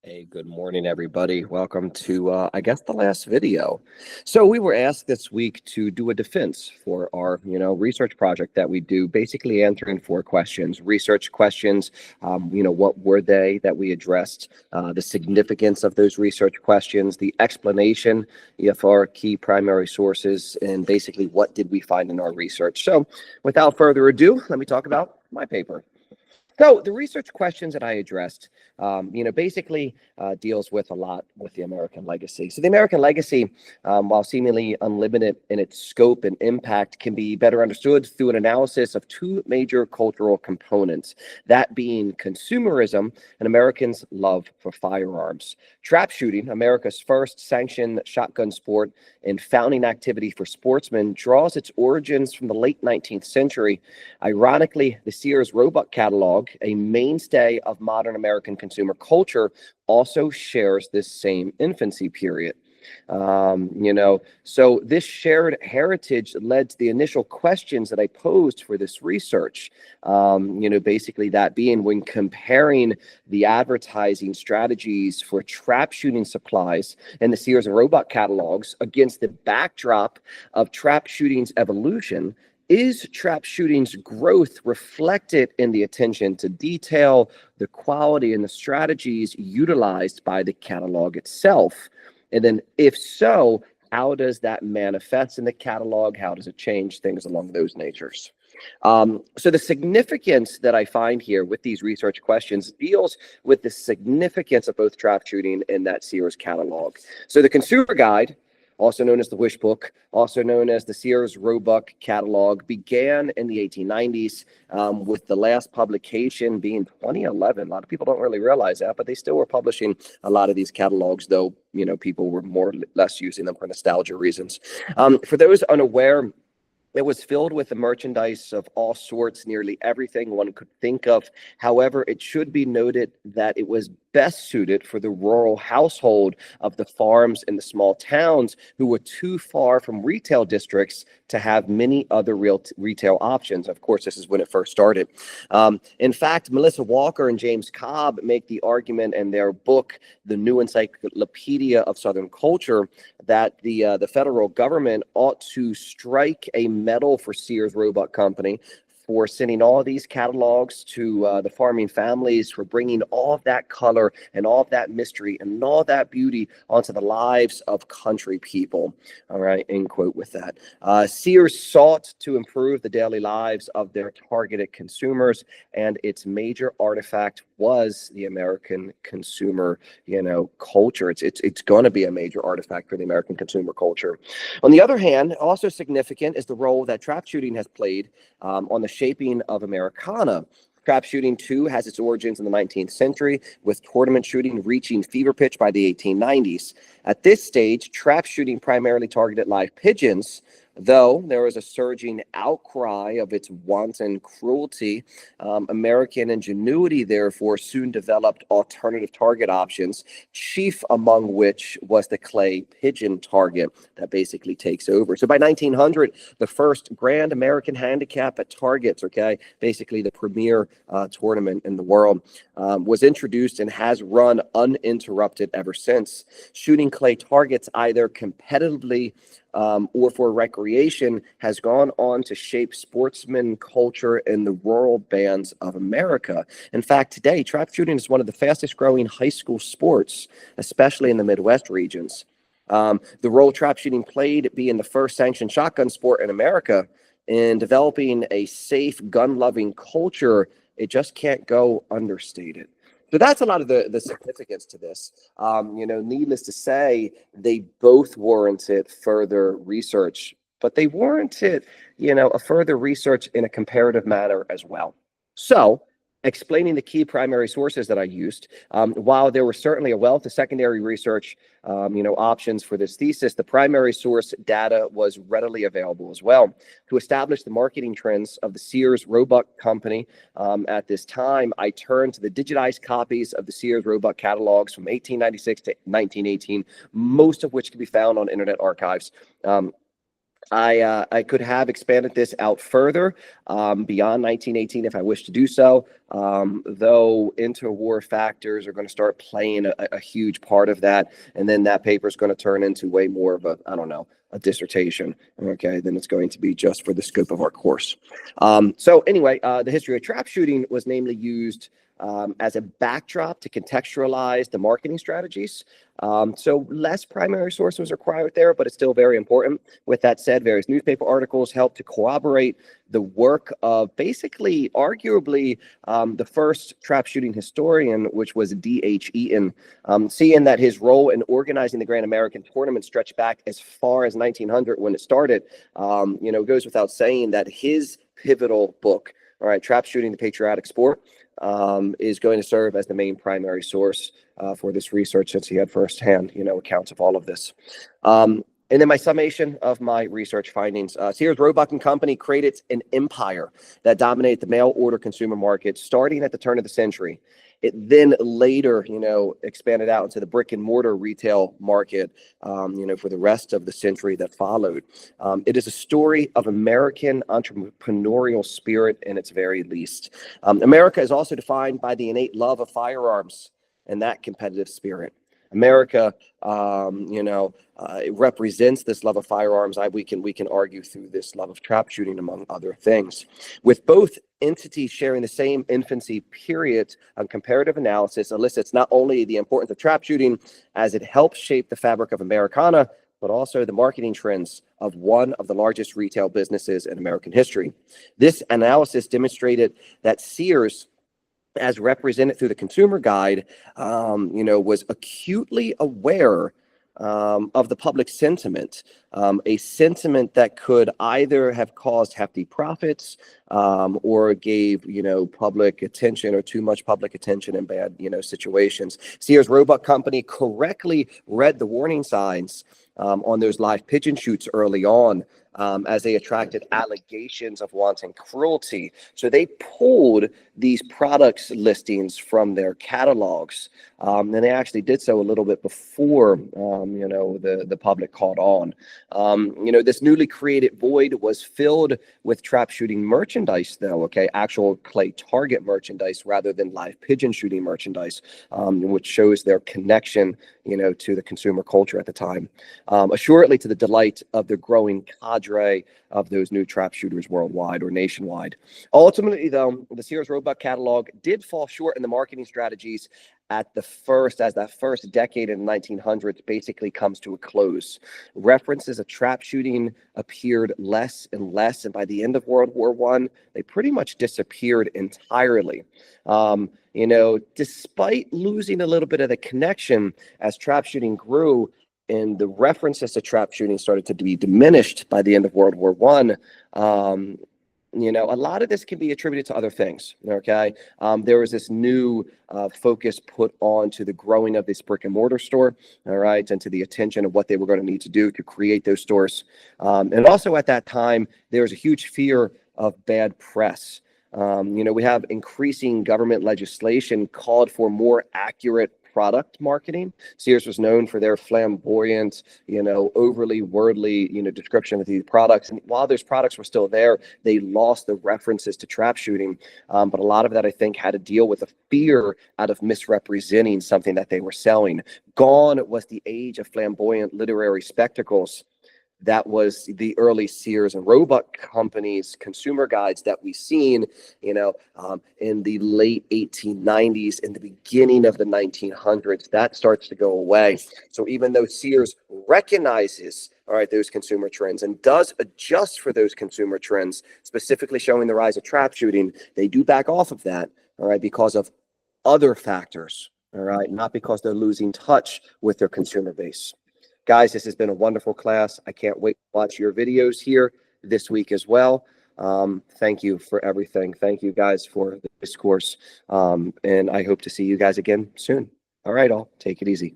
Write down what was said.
Hey, good morning, everybody. Welcome to, I guess, the last video. So we were asked this week to do a defense for our, research project that we do, basically answering four questions, research questions. What were they that we addressed, the significance of those research questions, the explanation of our key primary sources, and basically what did we find in our research. So without further ado, let me talk about my paper. So the research questions that I addressed, basically deals with a lot with the American legacy. So the American legacy, while seemingly unlimited in its scope and impact, can be better understood through an analysis of two major cultural components, that being consumerism and Americans' love for firearms. Trap shooting, America's first sanctioned shotgun sport and founding activity for sportsmen, draws its origins from the late 19th century. Ironically, the Sears Roebuck catalog, a mainstay of modern American consumer culture, also shares this same infancy period. So this shared heritage led to the initial questions that I posed for this research. Basically that being when comparing the advertising strategies for trap shooting supplies in the Sears and Roebuck catalogs against the backdrop of trap shooting's evolution. Is trap shooting's growth reflected in the attention to detail, the quality, and the strategies utilized by the catalog itself? And then if so, how does that manifest in the catalog? How does it change things along those natures? So the significance that I find here with these research questions deals with the significance of both trap shooting and that Sears catalog. So the consumer guide, also known as the Wish Book, also known as the Sears Roebuck catalog, began in the 1890s, with the last publication being 2011. A lot of people don't really realize that, but they still were publishing a lot of these catalogs, though, people were more or less using them for nostalgia reasons. For those unaware, it was filled with the merchandise of all sorts, nearly everything one could think of. However, it should be noted that it was best suited for the rural household of the farms in the small towns who were too far from retail districts to have many other retail options. Of course, this is when it first started. In fact, Melissa Walker and James Cobb make the argument in their book, The New Encyclopedia of Southern Culture, that the federal government ought to strike a medal for Sears Roebuck Company for sending all of these catalogs to the farming families, for bringing all of that color and all of that mystery and all that beauty onto the lives of country people. All right, end quote with that. Sears sought to improve the daily lives of their targeted consumers, and its major artifact was the American consumer, culture. It's going to be a major artifact for the American consumer culture. On the other hand, also significant is the role that trap shooting has played on the shaping of Americana. Trap shooting, too, has its origins in the 19th century, with tournament shooting reaching fever pitch by the 1890s. At this stage, trap shooting primarily targeted live pigeons, though there was a surging outcry of its wanton cruelty. American ingenuity, therefore, soon developed alternative target options, chief among which was the clay pigeon target that basically takes over. So by 1900, the first Grand American Handicap at Targets, basically the premier tournament in the world, was introduced and has run uninterrupted ever since. Shooting clay targets either competitively or for recreation has gone on to shape sportsman culture in the rural bands of America. In fact, today, trap shooting is one of the fastest growing high school sports, especially in the Midwest regions. The role trap shooting played being the first sanctioned shotgun sport in America in developing a safe gun-loving culture, it just can't go understated. So that's a lot of the significance to this. Needless to say, they both warranted further research, but they warranted, a further research in a comparative manner as well. So, explaining the key primary sources that I used, while there was certainly a wealth of secondary research, options for this thesis, the primary source data was readily available as well. To establish the marketing trends of the Sears Roebuck Company at this time, I turned to the digitized copies of the Sears Roebuck catalogs from 1896 to 1918, most of which can be found on Internet Archives. I could have expanded this out further beyond 1918 if I wish to do so, though interwar factors are going to start playing a huge part of that, and then that paper is going to turn into way more of a, I don't know, a dissertation, okay, then it's going to be just for the scope of our course. So anyway, the history of trap shooting was namely used as a backdrop to contextualize the marketing strategies. So less primary source was required there, but it's still very important. With that said, various newspaper articles helped to corroborate the work of basically, arguably, the first trap shooting historian, which was D.H. Eaton, seeing that his role in organizing the Grand American Tournament stretched back as far as 1900 when it started. Goes without saying that his pivotal book, all right, Trap Shooting, the Patriotic Sport, is going to serve as the main primary source for this research, since he had firsthand, accounts of all of this. And then my summation of my research findings: Sears, Roebuck and Company created an empire that dominated the mail order consumer market starting at the turn of the century. It then later, expanded out into the brick and mortar retail market, for the rest of the century that followed. It is a story of American entrepreneurial spirit in its very least. America is also defined by the innate love of firearms and that competitive spirit. America, it represents this love of firearms. We can argue through this love of trap shooting, among other things. With both entities sharing the same infancy period, comparative analysis elicits not only the importance of trap shooting as it helps shape the fabric of Americana, but also the marketing trends of one of the largest retail businesses in American history. This analysis demonstrated that Sears, as represented through the consumer guide, was acutely aware of the public sentiment, a sentiment that could either have caused hefty profits or gave, public attention or too much public attention in bad, situations. Sears Roebuck Company correctly read the warning signs on those live pigeon shoots early on, as they attracted allegations of wanton cruelty. So they pulled these products listings from their catalogs, and they actually did so a little bit before, the public caught on. This newly created void was filled with trap shooting merchandise, though, okay, actual clay target merchandise rather than live pigeon shooting merchandise, which shows their connection, to the consumer culture at the time. Assuredly to the delight of the growing cadre of those new trap shooters worldwide or nationwide. Ultimately, though, the Sears Roebuck catalog did fall short in the marketing strategies as that first decade in the 1900s basically comes to a close. References of trap shooting appeared less and less, and by the end of World War I, they pretty much disappeared entirely. Despite losing a little bit of the connection as trap shooting grew, and the references to trap shooting started to be diminished by the end of World War I, a lot of this can be attributed to other things, okay? There was this new focus put on to the growing of this brick and mortar store, all right, and to the attention of what they were going to need to do to create those stores. And also at that time, there was a huge fear of bad press. We have increasing government legislation called for more accurate product marketing. Sears was known for their flamboyant, overly worldly, description of these products. And while those products were still there, they lost the references to trap shooting. But a lot of that, I think, had to deal with a fear out of misrepresenting something that they were selling. Gone was the age of flamboyant literary spectacles. That was the early Sears and Roebuck Company's consumer guides that we've seen, in the late 1890s, in the beginning of the 1900s. That starts to go away. So even though Sears recognizes, all right, those consumer trends and does adjust for those consumer trends, specifically showing the rise of trap shooting, they do back off of that, all right, because of other factors, all right, not because they're losing touch with their consumer base. Guys, this has been a wonderful class. I can't wait to watch your videos here this week as well. Thank you for everything. Thank you guys for this course. And I hope to see you guys again soon. All right, all. Take it easy.